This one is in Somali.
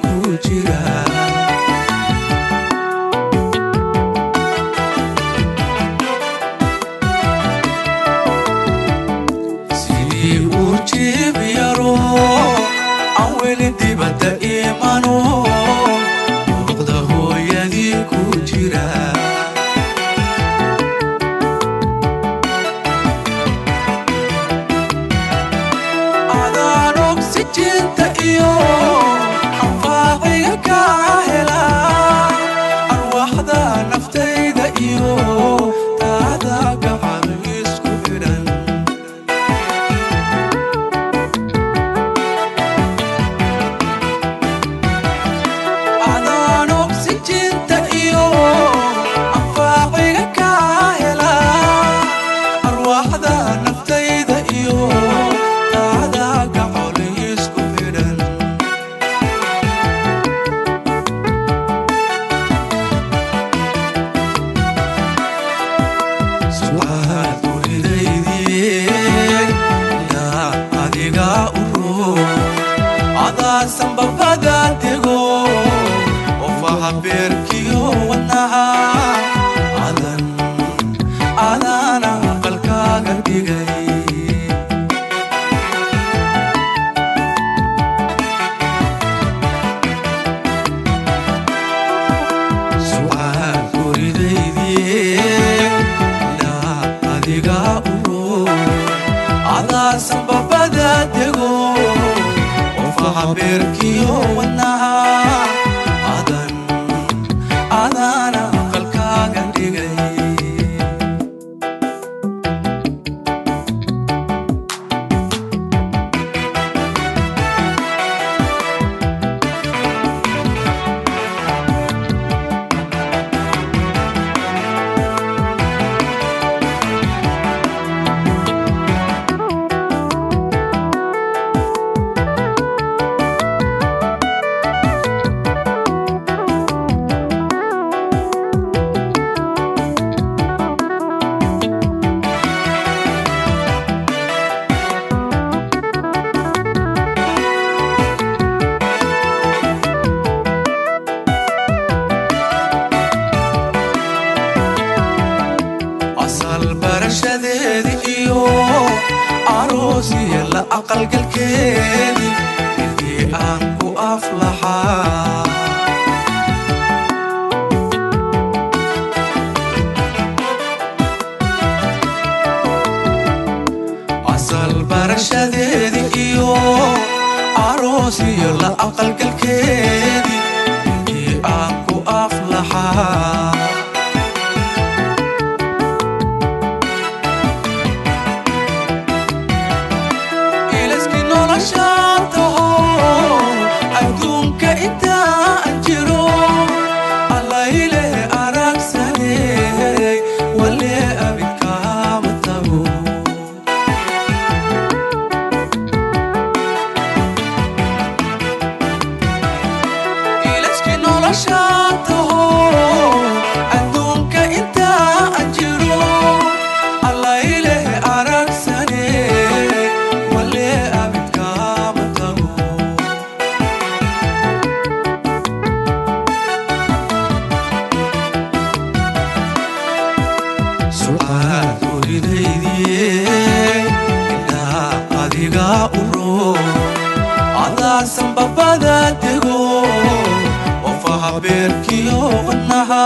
kujira sidi ujib yaro aweli dibata imano uqda hooyadi kujira jinta iyo anfaaciga ka hela arwaaxda naftayda iyo taada gacan isku xidhan adaan oksijinta iyo anfaaciga ka hela arwaaxda naftayda iyo taada gacan sambabada tego ofaha beerkiyo wadnaha adana qalkaaga dhigay su'aal guridaydii ilaa adiga adaa sambabada tego haberkiyo wadnaha adana qalkaaga dhigay barashadeedi iyo aroosiya la aqalgalkeedi intii aan ku aflaxaa asal barashadeedi iyo aroosiya la aqalgalkeedi intii aan ku aflaxaa adduunka inta aan jiro allayle aragsaney wale abidkaama tago ilaski noloshaan taho adduunka inta aan jiro allayle aragsaney wale abidkaama tago su'aal guridaydii ilaa adiga adaa sambabada tego ofaha beerkiyo wadnaha